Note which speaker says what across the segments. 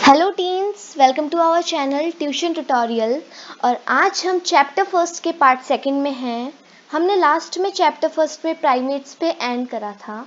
Speaker 1: Hello teens, welcome to our channel tuition tutorial. और आज हम चैप्टर फर्स्ट के पार्ट सेकंड में हैं। हमने लास्ट में चैप्टर फर्स्ट पे प्राइमेट्स पे एंड करा था,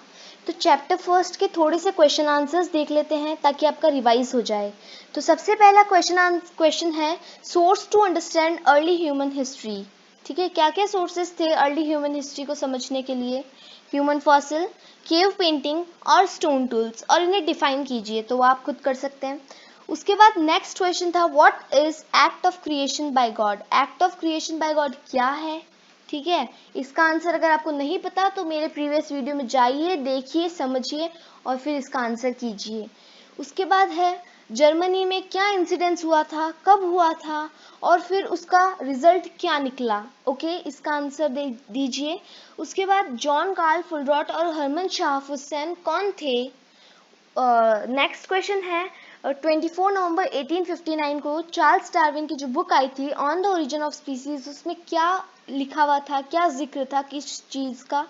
Speaker 1: तो चैप्टर फर्स्ट के थोड़े से क्वेश्चन आंसर्स देख लेते हैं ताकि आपका रिवाइज हो जाए। तो सबसे पहला क्वेश्चन है source to understand early human history. ठीक है, क्या क्या सोर्सेस थे अर्ली ह्यूमन हिस्ट्री को समझने के लिए? ह्यूमन फॉसिल, केव पेंटिंग और स्टोन टूल्स, और इन्हें डिफाइन कीजिए, तो वो आप खुद कर सकते हैं। उसके बाद नेक्स्ट क्वेश्चन था what is act of creation bye God. Act of creation bye God क्या है? ठीक है, इसका आंसर अगर आपको नहीं पता तो मेरे प्रीवियस वीडियो में जाइए, देखिए, समझिए और फिर इसका आंसर कीजिए। उसके बाद है जर्मनी में क्या इंसिडेंस हुआ था, कब हुआ था और फिर उसका रिजल्ट क्या निकला। ओके, इसका आंसर दे दीजिए। उसके बाद जॉन कार्ल फुलरॉट और हरमन शाह हुसैन कौन थे? नेक्स्ट क्वेश्चन है 24 नवंबर 1859 को चार्ल्स डार्विन की जो बुक आई थी on the origin of species, उसमें क्या लिखा हुआ था, क्या जिक्र था किस चीज़ का?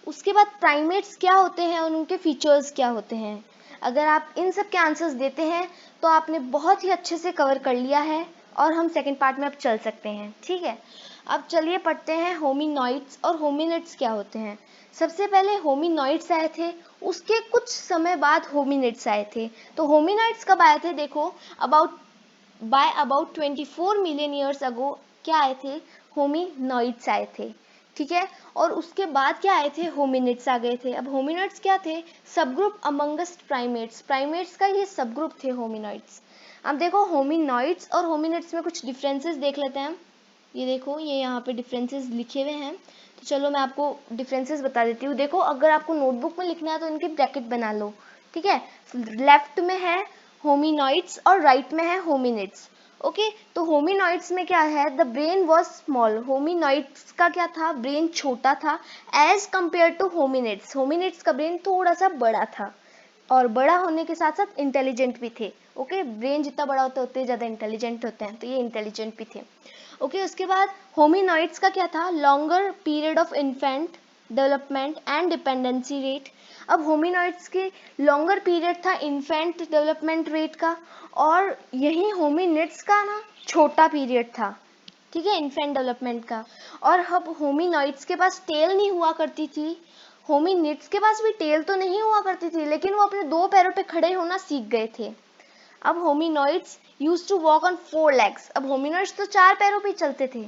Speaker 1: उसके बाद प्राइमेट्स क्या होते हैं और उनके फीचर्स क्या होते हैं? अगर आप इन सब के आंसर्स देते हैं तो आपने बहुत ही अच्छे से कवर कर लिया है और हम सेकंड पार्ट में अब चल सकते हैं। ठीक है, अब चलिए पढ़ते हैं होमिनॉइड्स और होमिनिड्स क्या होते हैं। सबसे पहले होमिनॉइड्स आए थे, उसके कुछ समय बाद होमिनिड्स आए थे। तो होमिनॉइड्स कब आए थे? देखो, अबाउट 24 मिलियन ईयर्स अगो क्या आए थे? होमिनॉइड्स आए थे। ठीक है, और उसके बाद क्या आए थे? होमिनिड्स आ गए थे। अब होमिनिड्स क्या थे? सब ग्रुप अमंगस्ट प्राइमेट्स, प्राइमेट्स का ये सब ग्रुप थे होमिनॉइड्स। अब देखो होमिनॉइड्स और होमिनिड्स में कुछ डिफरेंसेस देख लेते हैं। ये देखो, ये यहाँ पे डिफरेंसेस लिखे हुए हैं, तो चलो मैं आपको डिफरेंसेस बता देती हूँ। देखो, अगर आपको नोटबुक में लिखना है तो इनके ब्रैकेट बना लो। ठीक है, लेफ्ट में है होमिनॉइड्स और राइट में है होमिनिड्स। ओके, तो होमिनॉइड्स में क्या है? The brain was small. Hominoids का क्या था? ब्रेन छोटा था as compare to hominids. Hominids का ब्रेन थोड़ा सा बड़ा था और बड़ा होने के साथ साथ इंटेलिजेंट भी थे। ओके, ब्रेन जितना बड़ा होता है उतने ज़्यादा इंटेलिजेंट होते हैं, तो ये इंटेलिजेंट भी थे। ओके, उसके बाद होमिनॉइड्स का क्या था? Longer period of infant development and dependency rate. अब होमिनॉइड्स के लॉन्गर पीरियड था इन्फेंट डेवलपमेंट रेट का, और यही होमिनिड्स का ना छोटा पीरियड था। ठीक है, इन्फेंट डेवलपमेंट का। और अब होमिनॉइड्स के पास टेल नहीं हुआ करती थी, होमिनिड्स के पास भी टेल तो नहीं हुआ करती थी, लेकिन वो अपने दो पैरों पे खड़े होना सीख गए थे। अब hominoids use to walk on 4 legs। अब होमिनॉइड्स तो 4 पैरों पे चलते थे,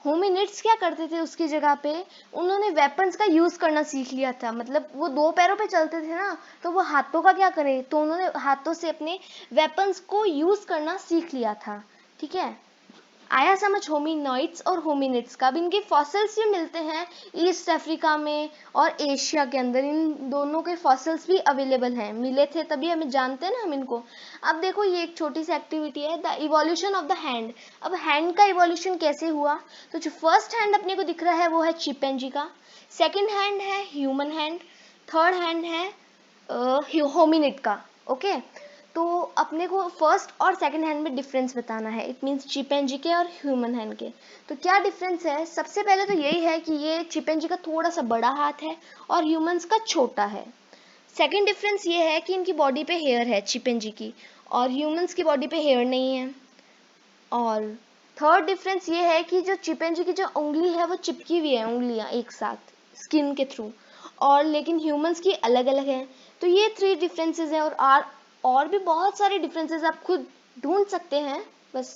Speaker 1: होमिनिड्स क्या करते थे उसकी जगह पे? उन्होंने वेपन्स का यूज करना सीख लिया था। मतलब वो दो पैरों पे चलते थे ना, तो वो हाथों का क्या करें, तो उन्होंने हाथों से अपने वेपन्स को यूज करना सीख लिया था। ठीक है, आया समझ होमिनॉइड्स और होमिनिड्स का? अब इनके फॉसिल्स भी मिलते हैं ईस्ट अफ्रीका में और एशिया के अंदर। इन दोनों के फॉसिल्स भी अवेलेबल हैं, मिले थे तभी हमें जानते हैं ना हम इनको। अब देखो, ये एक छोटी सी एक्टिविटी है, the evolution of the hand. अब हैंड का इवोल्यूशन कैसे हुआ? तो जो फर्स्ट हैंड अपने को दिख रहा है वो है चिंपैंजी का, सेकेंड हैंड है ह्यूमन हैंड, थर्ड हैंड है होमिनिड का। ओके, तो अपने को फर्स्ट और सेकंड हैंड में डिफरेंस बताना है। इट मीन्स चिंपैंजी के और ह्यूमन हैंड के। तो क्या डिफरेंस है? सबसे पहले तो यही है कि ये चिंपैंजी का थोड़ा सा बड़ा हाथ है और ह्यूमंस का छोटा है। सेकंड डिफरेंस ये है कि इनकी बॉडी पे हेयर है चिंपैंजी की, और ह्यूमंस की बॉडी पे हेयर नहीं है। और थर्ड डिफरेंस ये है कि जो चिंपैंजी की जो उंगली है वो चिपकी हुई है, उंगलियां एक साथ स्किन के थ्रू, और लेकिन ह्यूमंस की अलग अलग है। तो ये 3 डिफरेंसेस हैं, और भी बहुत सारे डिफरेंसेस आप खुद ढूंढ सकते हैं बस।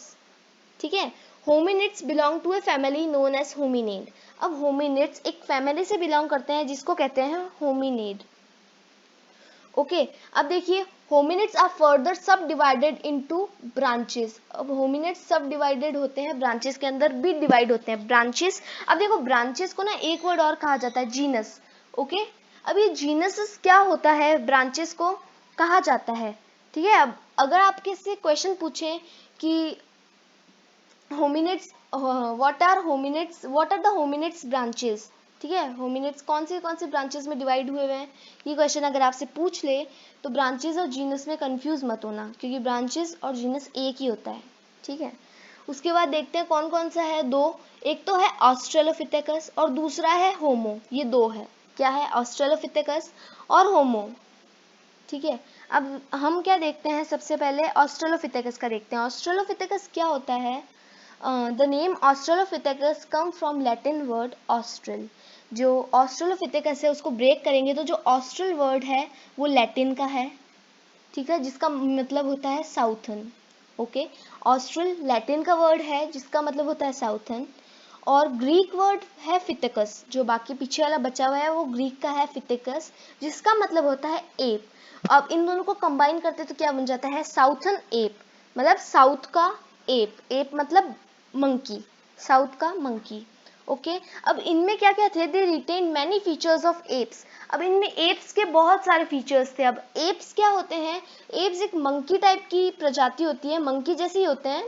Speaker 1: ठीक है, hominids belong to a family known as hominid. अब होमिनिड्स एक फैमिली से बिलोंग करते हैं जिसको कहते हैं होमिनिड। ओके, अब देखिए, hominids are further subdivided into branches. अब होमिनिड्स सब डिवाइडेड होते हैं, ब्रांचेस के अंदर भी डिवाइड होते हैं ब्रांचेस। अब देखो, ब्रांचेस को ना एक वर्ड और कहा जाता है, जीनस। ओके, अब ये जीनस क्या होता है? ब्रांचेस को कहा जाता है। ठीक है, अब अगर आपके से क्वेश्चन पूछे कि hominids what are the hominids branches, ठीक है, होमिनिड्स कौन से ब्रांचेस में डिवाइड हुए हैं, ये क्वेश्चन अगर आपसे पूछ ले तो ब्रांचेस और जीनस में कंफ्यूज मत होना, क्योंकि ब्रांचेस और जीनस एक ही होता है। ठीक है, उसके बाद देखते हैं कौन कौन सा है। दो, एक तो है ऑस्ट्रेलोपिथेकस और दूसरा है होमो। ये दो है, क्या है? ऑस्ट्रेलोपिथेकस और होमो। ठीक है, अब हम क्या देखते हैं, सबसे पहले ऑस्ट्रेलोपिथेकस का देखते हैं। ऑस्ट्रेलोपिथेकस क्या होता है? The name Australopithecus come from Latin word austral. जो ऑस्ट्रेलोपिथेकस है उसको ब्रेक करेंगे तो जो ऑस्ट्रल वर्ड है वो लैटिन का है, ठीक है, जिसका मतलब होता है साउथर्न। ओके, ऑस्ट्रल लैटिन का वर्ड है जिसका मतलब होता है साउथर्न, और ग्रीक वर्ड है फिथेकस, जो बाकी पीछे वाला बचा हुआ है वो ग्रीक का है फिथेकस, जिसका मतलब होता है एप। अब इन दोनों को कंबाइन करते तो क्या बन जाता है? साउथर्न एप, मतलब साउथ का एप, एप मतलब मंकी, साउथ का मंकी। ओके, अब इनमें क्या क्या थे? They retain many features of apes. अब इनमें एप्स के बहुत सारे फीचर्स थे। अब एप्स क्या होते हैं? एप्स एक मंकी टाइप की प्रजाति होती है, मंकी जैसे ही होते हैं,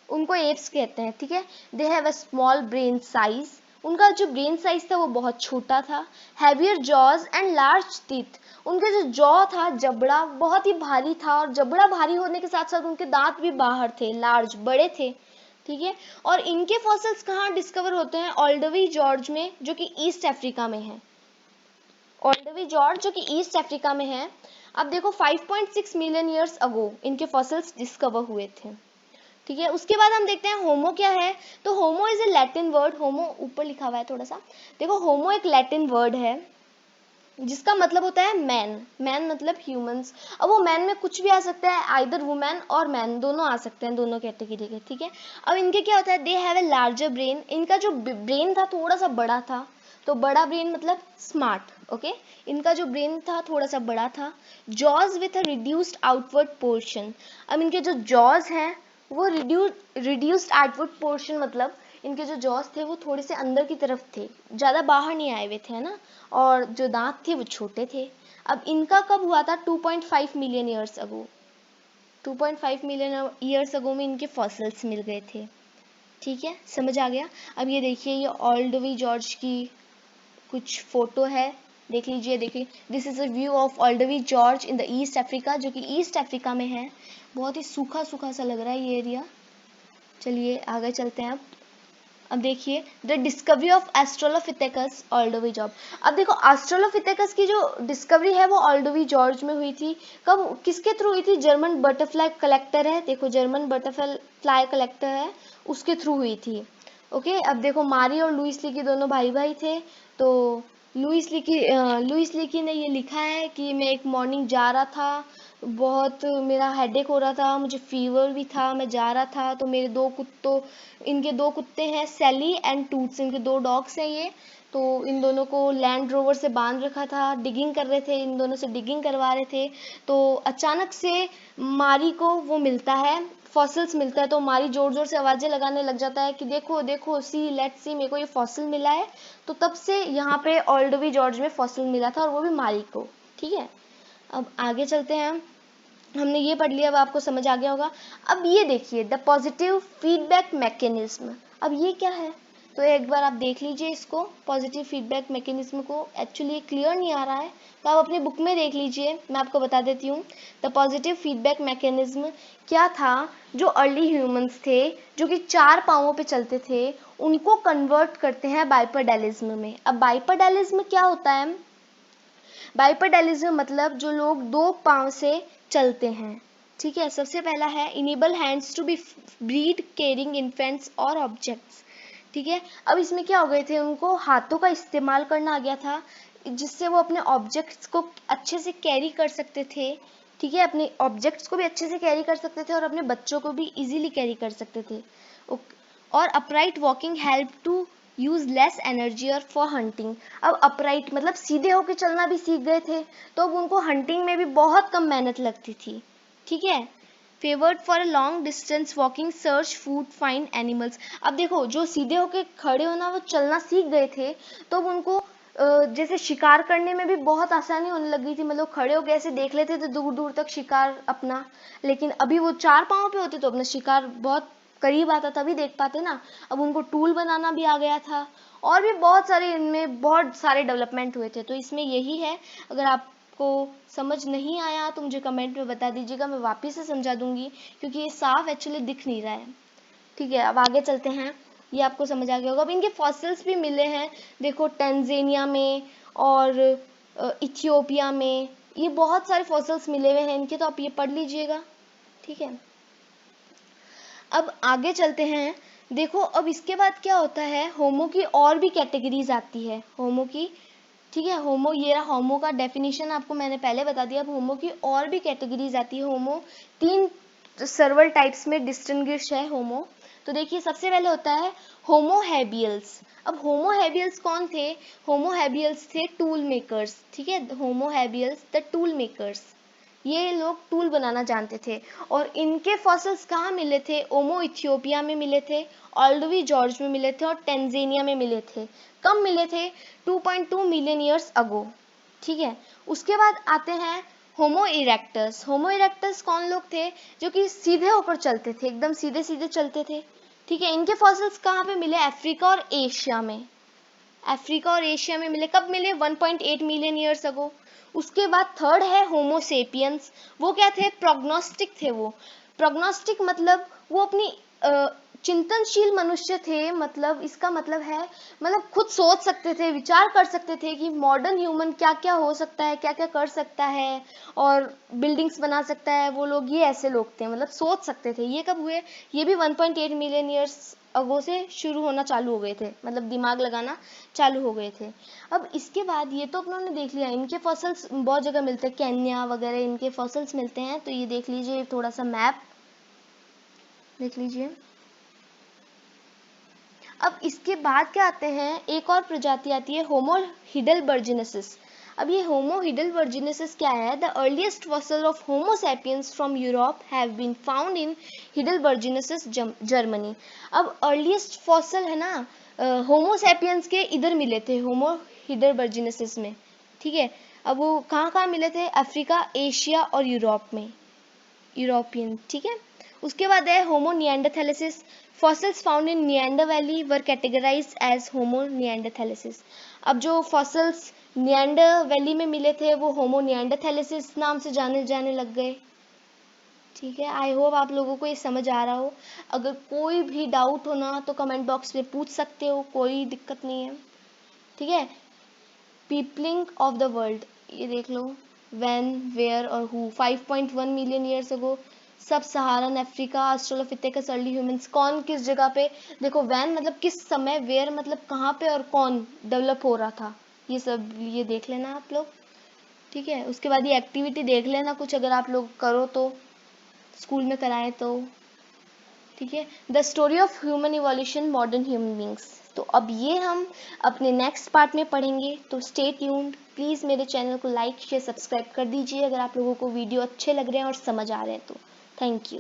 Speaker 1: उनको एप्स कहते हैं, ठीक है। They have a small brain size, उनका जो ब्रेन साइज था वो बहुत छोटा था। Heavier jaws and large teeth, उनका जो जॉ था, जबड़ा बहुत ही भारी था, और जबड़ा भारी होने के साथ साथ उनके दांत भी बाहर थे, लार्ज, बड़े थे, ठीक है। और इनके फॉसिल्स कहाँ डिस्कवर होते हैं? ओल्डवी जॉर्ज में, जो कि ईस्ट अफ्रीका में है। ओल्डवी जॉर्ज जो कि ईस्ट अफ्रीका में है। अब देखो 5.6 मिलियन ईयर्स अगो इनके फॉसिल्स डिस्कवर हुए थे, ठीक है। उसके बाद हम देखते हैं होमो क्या है। तो होमो इज ए लैटिन वर्ड, होमो ऊपर लिखा हुआ है थोड़ा सा, देखो होमो एक लैटिन वर्ड है जिसका मतलब होता है मैन, मैन मतलब ह्यूमंस। अब वो मैन में कुछ भी आ सकता है, आइदर वुमेन और मैन दोनों आ सकते हैं, दोनों कैटेगरी के, ठीक है। अब इनके क्या होता है? They have a larger brain, इनका जो ब्रेन था थोड़ा सा बड़ा था, तो बड़ा ब्रेन मतलब स्मार्ट, ओके। इनका जो ब्रेन था थोड़ा सा बड़ा था। Jaws with a reduced outward portion, अब इनके जो जॉज हैं वो रिड्यूस्ड आउटवर्ड पोर्शन, मतलब इनके जो जॉज थे वो थोड़े से अंदर की तरफ थे, ज़्यादा बाहर नहीं आए हुए थे, है ना। और जो दांत थे वो छोटे थे। अब इनका कब हुआ था? 2.5 million years ago, 2.5 million years ago में इनके फॉसिल्स मिल गए थे, ठीक है, समझ आ गया। अब ये देखिए, ये ओल्डवी जॉर्ज की कुछ फोटो है, देख लीजिए, देखिए, this is a view of Olduvai Gorge in the East Africa, जो कि ईस्ट अफ्रीका में है। बहुत ही सूखा सूखा सा लग रहा है ये एरिया। चलिए आगे चलते हैं। अब देखिए, द डिस्कवरी ऑफ एस्ट्रोलोपिथेकस ओल्डोवी जॉर्ज। अब देखो, एस्ट्रोलोपिथेकस की जो डिस्कवरी है वो ओल्डोवी जॉर्ज में हुई थी। कब, किसके थ्रू हुई थी? जर्मन बटरफ्लाई कलेक्टर है, देखो जर्मन बटरफ्लाई कलेक्टर है, उसके थ्रू हुई थी। ओके, अब देखो मारी और लुइस लीकी दोनों भाई भाई थे। तो लुइस लीकी ने ये लिखा है कि मैं एक मॉर्निंग जा रहा था, बहुत मेरा हेडेक हो रहा था, मुझे फीवर भी था, मैं जा रहा था, तो मेरे इनके दो कुत्ते हैं, सैली एंड टूट्स, इनके दो डॉग्स हैं ये। तो इन दोनों को लैंड रोवर से बांध रखा था, डिगिंग कर रहे थे, इन दोनों से डिगिंग करवा रहे थे। तो अचानक से मारी को वो मिलता है, फॉसिल्स मिलता है, तो मारी जोर जोर से आवाज़ें लगाने लग जाता है कि देखो देखो, सी लेट्स सी, मेरे को ये फॉसिल मिला है। तो तब से यहाँ पे ओल्डवी जॉर्ज में फॉसिल मिला था, और वो भी मारी को, ठीक है। अब आगे चलते हैं, हमने ये पढ़ लिया, अब आपको समझ आ गया होगा। अब ये देखिए, द पॉजिटिव फीडबैक मैकेनिज्म, अब ये क्या है? तो एक बार आप देख लीजिए इसको, पॉजिटिव फीडबैक मैकेनिज्म को, एक्चुअली क्लियर नहीं आ रहा है तो आप अपनी बुक में देख लीजिए, मैं आपको बता देती हूँ। द पॉजिटिव फीडबैक मैकेनिज्म क्या था? जो अर्ली ह्यूमंस थे, जो कि 4 पाँवों पे चलते थे, उनको कन्वर्ट करते हैं बाइपेडलिज्म में। अब बाइपेडलिज्म क्या होता है? बाइपेडलिज्म मतलब जो लोग 2 पाँव से चलते हैं, ठीक है। सबसे पहला है enable hands to be freed carrying infants और ऑब्जेक्ट्स, ठीक है। अब इसमें क्या हो गए थे? उनको हाथों का इस्तेमाल करना आ गया था, जिससे वो अपने ऑब्जेक्ट्स को अच्छे से कैरी कर सकते थे, ठीक है, अपने ऑब्जेक्ट्स को भी अच्छे से कैरी कर सकते थे और अपने बच्चों को भी इजीली कैरी कर सकते थे। और upright walking help to use less energy और फॉर हंटिंग। अब अपराइट मतलब सीधे होकर चलना भी सीख गए थे, तो अब उनको हंटिंग में भी बहुत कम मेहनत लगती थी, ठीक है। Favoured for a long distance walking, search food, find animals. अब देखो, जो सीधे होके खड़े होना वो चलना सीख गए थे, तो अब उनको जैसे शिकार करने में भी बहुत आसानी होने लगी थी, मतलब खड़े होके ऐसे देख लेते थे दूर दूर तक शिकार अपना। लेकिन अभी वो 4 पाँव पे होते तो अपना शिकार बहुत करीब आता, तभी देख पाते ना। अब उनको टूल बनाना भी आ गया था, और भी बहुत सारे, इनमें बहुत सारे डेवलपमेंट हुए थे। तो इसमें यही है, अगर आपको समझ नहीं आया तो मुझे कमेंट में बता दीजिएगा, मैं वापस से समझा दूंगी, क्योंकि ये साफ एक्चुअली दिख नहीं रहा है, ठीक है। अब आगे चलते हैं, ये आपको समझ आ गया होगा। अब इनके फॉसिल्स भी मिले हैं, देखो टंजानिया में और इथियोपिया में, ये बहुत सारे फॉसिल्स मिले हुए हैं इनके, तो आप ये पढ़ लीजिएगा, ठीक है। अब आगे चलते हैं। देखो अब इसके बाद क्या होता है, होमो की और भी कैटेगरीज आती है, होमो की, ठीक है। होमो, ये रहा होमो का डेफिनेशन, आपको मैंने पहले बता दिया। अब होमो की और भी कैटेगरीज आती है। होमो 3 सर्वल टाइप्स में डिस्टिंग्विश है होमो। तो देखिए सबसे पहले होता है होमो हैबियल्स। अब होमो हैबियल्स कौन थे? होमो हैबियल्स थे टूल मेकर्स, ठीक है। होमो हैबियल्स द टूल मेकर्स, ये लोग टूल बनाना जानते थे। और इनके फॉसिल्स कहाँ मिले थे? ओमो इथियोपिया में मिले थे, ऑल्डवी जॉर्ज में मिले थे और टेंजेनिया में मिले थे। कब मिले थे? 2.2 मिलियन ईयर्स अगो, ठीक है। उसके बाद आते हैं होमो इरेक्टस। होमो इरेक्टस कौन लोग थे? जो कि सीधे होकर चलते थे, एकदम सीधे सीधे चलते थे, ठीक है। इनके फॉसिल्स कहाँ पे मिले? अफ्रीका और एशिया में, अफ्रीका और एशिया में मिले। कब मिले? 1.8 मिलियन ईयर्स अगो। उसके बाद थर्ड है होमो सेपियंस। वो क्या थे? प्रोग्नोस्टिक थे वो। प्रोग्नोस्टिक मतलब वो अपनी चिंतनशील मनुष्य थे, मतलब इसका मतलब है, मतलब खुद सोच सकते थे, विचार कर सकते थे कि मॉडर्न ह्यूमन क्या क्या हो सकता है, क्या क्या कर सकता है और बिल्डिंग्स बना सकता है। वो लोग, ये ऐसे लोग थे, मतलब सोच सकते थे। ये कब हुए? ये भी 1.8 मिलियन ईयर्स अगो से शुरू होना चालू हो गए थे, मतलब दिमाग लगाना चालू हो गए थे। अब इसके बाद ये तो अपनों ने देख लिया, इनके फॉसिल्स बहुत जगह मिलते हैं, केन्या वगैरह इनके फॉसिल्स मिलते हैं। तो ये देख लीजिए, थोड़ा सा मैप देख लीजिए। अब इसके बाद क्या आते हैं, एक और प्रजाति आती है होमो हिडेलबर्जिनेसिस। अब ये होमो हिडेलबर्जिनेसिस क्या है? The earliest fossil of Homo sapiens from Europe have been found in heidelbergensis Germany. अब अर्लीस्ट फॉसिल है ना, होमो सैपियंस के इधर मिले थे, होमो हिडेलबर्जिनेसिस में, ठीक है। अब वो कहाँ कहाँ मिले थे? अफ्रीका, एशिया और यूरोप में, यूरोपियन, ठीक है। उसके बाद है Homo neanderthalensis. Fossils found in Neander valley were categorised as Homo neanderthalensis. अब जो फॉसिल्स निएंडर वैली में मिले थे वो होमो निएंडरथैलेसिस नाम से जाने जाने लग गए, ठीक है। आई होप आप लोगों को ये समझ आ रहा हो। अगर कोई भी डाउट हो ना तो कमेंट बॉक्स में पूछ सकते हो, कोई दिक्कत नहीं है, ठीक है। पीपलिंग ऑफ द वर्ल्ड, ये देख लो, व्हेन, वेयर और हु। 5.1 मिलियन ईयर्स अगो, सब सहारन अफ्रीका, ऑस्ट्रेलोपिथेकस अर्ली ह्यूमंस। कौन किस जगह पे? देखो व्हेन मतलब किस समय, वेयर मतलब कहाँ पे, और कौन डेवलप हो रहा था, ये सब ये देख लेना आप लोग, ठीक है। उसके बाद ये एक्टिविटी देख लेना कुछ, अगर आप लोग करो तो, स्कूल में कराए तो, ठीक है। The story of human evolution modern human beings. तो अब ये हम अपने नेक्स्ट पार्ट में पढ़ेंगे, तो स्टे ट्यून्ड। प्लीज़ मेरे चैनल को लाइक शेयर सब्सक्राइब कर दीजिए अगर आप लोगों को वीडियो अच्छे लग रहे हैं और समझ आ रहे हैं तो। Thank you.